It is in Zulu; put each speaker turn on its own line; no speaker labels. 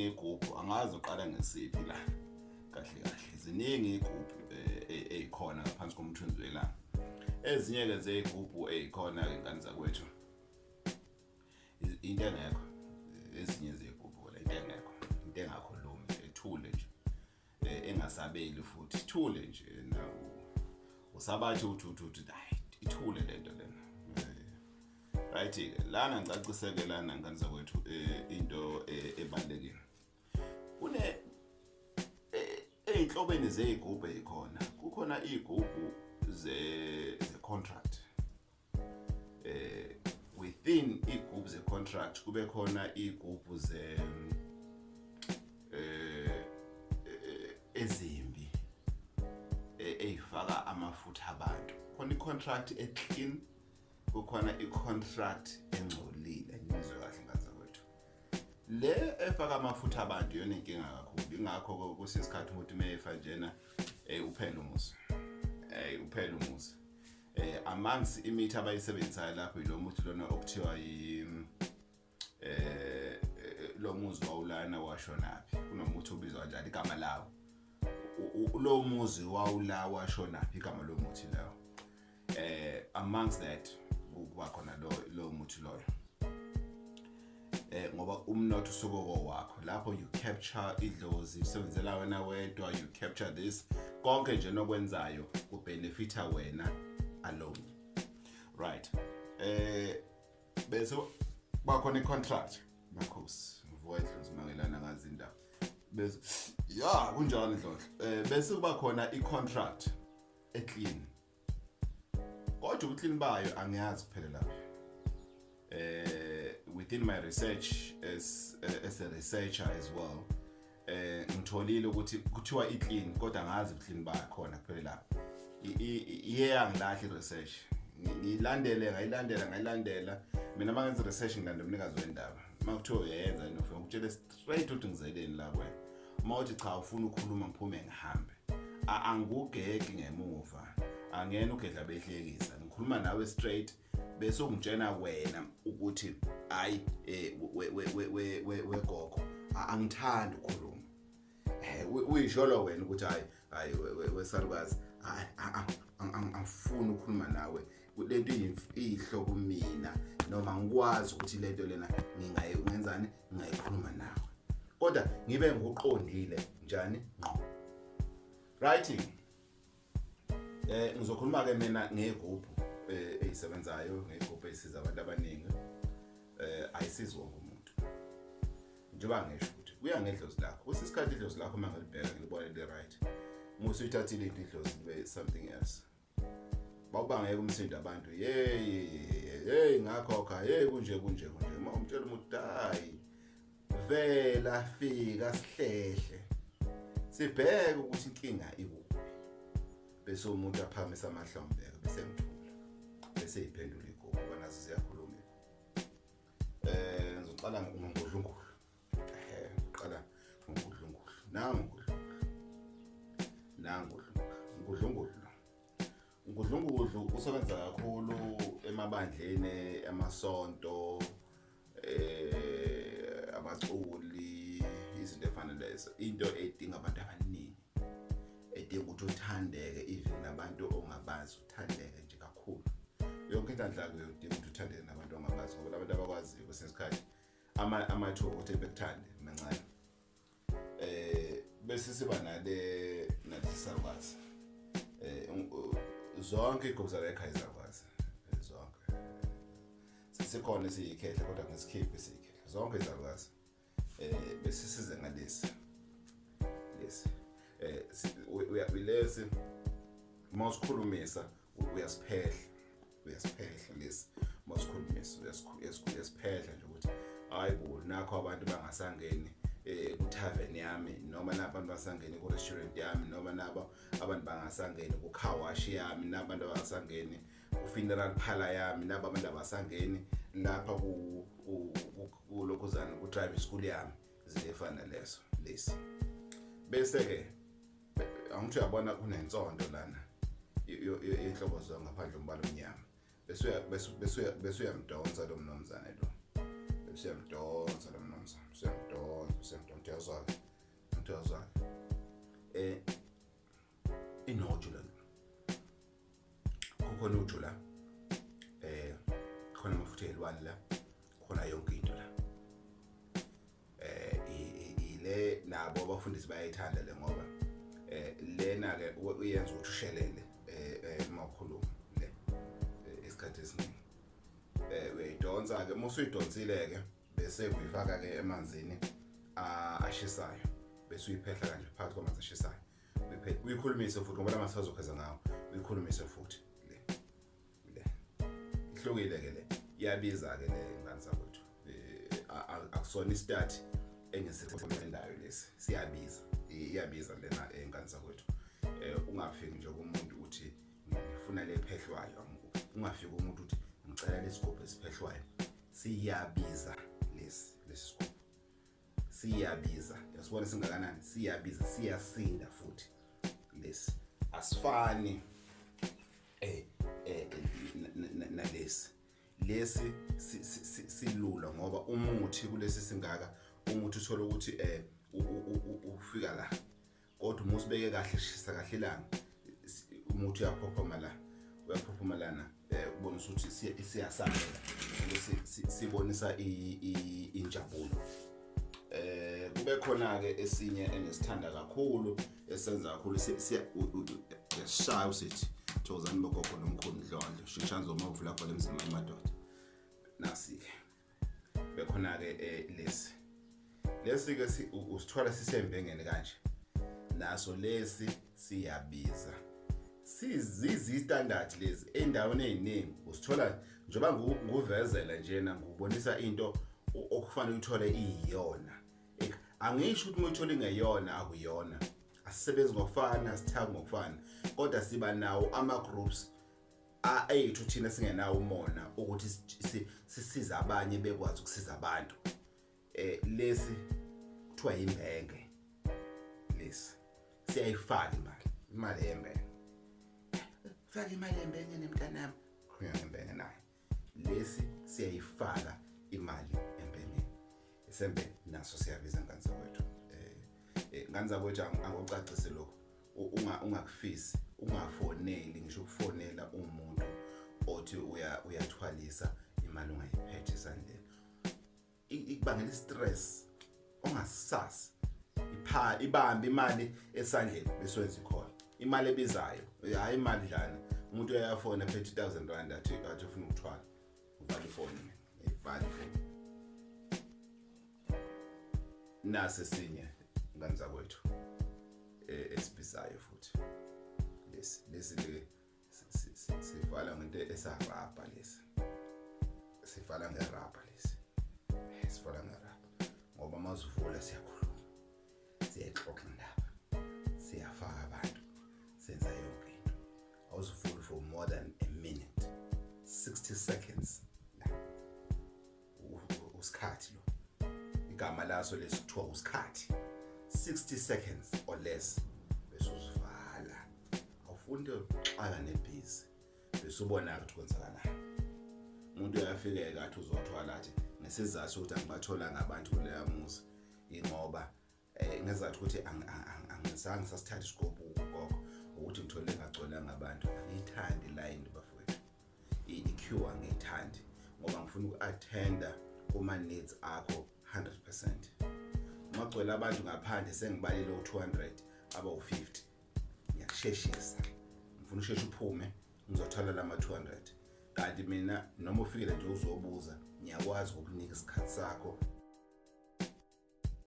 iy'gubhu angazi uqala ngesiphi la kahle kahle ziningi iy'gubhu ey'khona ngaphansi komthunzi welanga. Ezinye-ke zey'gubhu ey'khona ingane zakwethu into engekho, ezinye zey'gubhu into engekho, into engakhulumi ethule nje engasabeli futhi ithule nje usabathi uthi hayi ithule lento lena. Right lana ngicaciseke lana ngane zakwethu into ebalekile ey'nhlobeni zey'gubhu ey'khona kukhona iy'gubhu ze-contract within iy'gubhu ze-contract kube khona iy'gubhu ezimbi ey'faka amafutha abantu. Khona i-contract e-clean, kukhona i-contract engcolile. Ngizwe kahle ngane zakwethu, le efaka amafutha abantu yona inkinga kakhulu. Ingakho kusesikhathi ukuthi meyifa njena uphele umuzi, uphele umuzi. Amongst imithi abayisebenzisayo lapho ilo muthi lona okuthiwa lo muzi wawulana washonaphi. Kunomuthi ubizwa njalo igama lawo, lo muzi wawula washonaphi igama lo muthi lawo. Amongst that kuba khona lo muthi loyo, ngoba umnotho usuke wakho lapho you capture idlozi usebenzela wena wedwa, you capture this konke nje nokwenzayo kubenefita wena alone, right? Bese bakhona i-contract makhosi ngivuka idlozi mangelana ngazi indaba bese ya kunjalo idlozi. Bese kuba khona i-contract e-clean, kodwa ubuclean bayo angiyazi kuphela lapho. Within my research as a researcher as well, ngitholile ukuthi kuthiwa i-clean kodwa angazi ubuclean bayo khona kuphela lapho. Angilahli research, ngayilandela mina mangenza research ngilandela umnikazi wendaba. Makuthiwa uyenza nofuna ukutshela straight ukuthi ngizeleni la kwena. Mawuthi cha ufuna ukukhuluma ngiphume ngihambe, angugeki ngemuva, angena ugedla behlekisa, ngikhuluma nawe straight bese ungitshena wena ukuthi hayi wegogo angithandi ukukhuluma. Uyisholo wena ukuthi hayi wesalukazi angifuni ukukhuluma nawe lento iyihlobo mina, noma ngikwazi ukuthi lento lena ngingayenzani ngingayikhuluma nawe kodwa ngibe ngoqondile njani ngqo. Writing ngizokhuluma ke mina ngegroup eyisebenzayo, ngegroup esiza abantu abaningi. Ayisizi wonke umuntu njengoba ngisho ukuthi kuya ngedlozi lakho. Kusisikhathi idlozi lakho mangalibheka ngilibone le right, musuyithathile idlozi libe something else. Bawubangeke umsindo abantu hey ngakhokha hey kunje uma umtshela umuntu hayi vela fika sihlehle sibheke ukuthi inkinga ikuphi, bese umuntu aphakamisa amahlombe bese ngithula bese iphendula igopho banazo ziyakhuluma. Ngizoqala ngokudlungulu, qala ngokudlungulu ngudlungulu usebenza kakhulu emabandleni amasonto, abaculi, izinto efana lezo. Into edinga abantu abaningi, edinga ukuthi uthandeke, even abantu ongabazi uthandeke nje kakhulu. Yonke inhlanhla uyodinga ukuthi uthandeke nabantu ongabazi, ngoba abantu abakwazi kwesesikhathi amathuba ukuthi bekuthande mancane. Bese siba nalesalukazi zonke igubhu zalekhaya izakwazi zonke. Sikhona siyikhehla kodwa ngesikhiphi siyikhehla zonke izalukazi. Bese size ngalesi lesi mawusikhulumisa uyasiphehla lesi mawusikhulumisa uyasiphehla nje ukuthi hayi bo nakho abantu bangasangeni ku-tavern yami, noma nabantu basangene ku-restaurant yami, noma nabo abantu bangasangeni ku-car wash yami, nabantu bangasangeni ku-funeral parlor yami, nabo abantu abasangeni lapha kulokhuzana ku-driving school yami, izinto efana lezo lesi. Bese-ke angithi uyabona kunensonto lana inhlobo zonke ngaphandle umbala omnyama, bese uyamdonsa lo mnomzane lo, bese uyamdonsa lo mnomzane, usuyamdonsa uyazwala inojo la kukhona uju la khona amafutha elwane la khona yonke into la ile nabo abafundisi bayayithanda le ngoba lena ke uyenza ukuthi ushelele emakhuluma le isikhathi esiningi uyayidonsa ke mase uyidonsile ke bese uyifaka ke emanzini ashisayo bese uyiphehla kanje phakathi kwamanzi ashisayo uyikhulumise futhi ngoba lamanzi azokheza ngawo uyikhulumise futhi le ihlukile ke le iyabiza ke le ngani zakwethu akusona istart engisethendayo lesi siyabiza iyabiza lena engane zakwethu ungafiki nje kumuntu uthi ngifuna le phehlwayo ungafiki umuntu uthi ngicela lesigubhu esiphehlwayo siyabiza lesi sigubhu siyabiza yasibona singakanani siyabiza siyasinda futhi lesi asifani nalesi silula ngoba umuthi kulesi singaka umuthi uthola ukuthi ufika la kodwa uma usibeke kahle shisa kahle ilanga umuthi uyaphophoma lana ubonisa ukuthi siyasabela sibonisa injabulo kube khona ke esinye engisithanda kakhulu esenza kakhulu siyashaya usithi Thozani bogogo nomkhulu Ndlondlo shishanzo uma uvula khona emzini emadoda nasi ke bekhona ke lesi ke usithola sisembengene kanje naso lesi siyabiza sizizi standard lezi endaweni eziningi usithola njoba nguvezela njena ngubonisa into okufanele uyithole iyona angisho ukuthi uyithole ingeyona akuyona asisebenzi ngokufana asithaki ngokufana kodwa siba nawo ama groups ayethu thina singenawo umona ukuthi sisiza abanye bekwazi ukusiza abantu lesi kuthiwa imbenge lesi siyayifaka imali yembenge faka imali yembenge nemntanami khona imbenge naye lesi siyayifaka imali embengeni isembe naso siyabiza ngane zakwethu ngane zakwethu angocacise lokho ungakufisi ungafoneli ngisho ukufonela umuntu othi uyathwalisa imali ungayiphethe esandleni ikubangela stress ongasasi ibambe imali esandleni bese wenza ikhona imali ebizayo hayi imali dlana umuntu uyafona phethe 1000 rand athi ufuna ukuthwala uvale ifoni ivale ifoni nase sinye ngane zakwethu esibizayo futhi lesi sivala ngento esarabha lesi sivala ngerabha lesi sivala ngerabha ngoba mazuvula siyakhuluma siyexoxa indaba siyafaka abantu senza yonke into awuzuvula for more than a minute 60 seconds usikhathi lo igama laso lesithiwa usikhathi 60 seconds or less bese usivala awufunde uxaka nebhizi bese ubona ukuthi kwenzakalani umuntu uyafika ekathi uzothwala athi nesizathu ukuthi angibathola ngabantu kuleya muzi ingoba ngezathu ukuthi angizange sasithatha isigubhu gogo ukuthi ngithole ngagcola ngabantu ngiyithandi line bafowethu i-cure ngiyithandi ngoba ngifuna uku-attenda kuma needs akho 100%. Magcwele abantu ngaphandle sengibalile u200 aba u50 ngiyakusheshisa ngifuna usheshe uphume ngizothola lama 200 kanti mina noma ufikile nje uzobuza ngiyakwazi ukukunika isikhathi sakho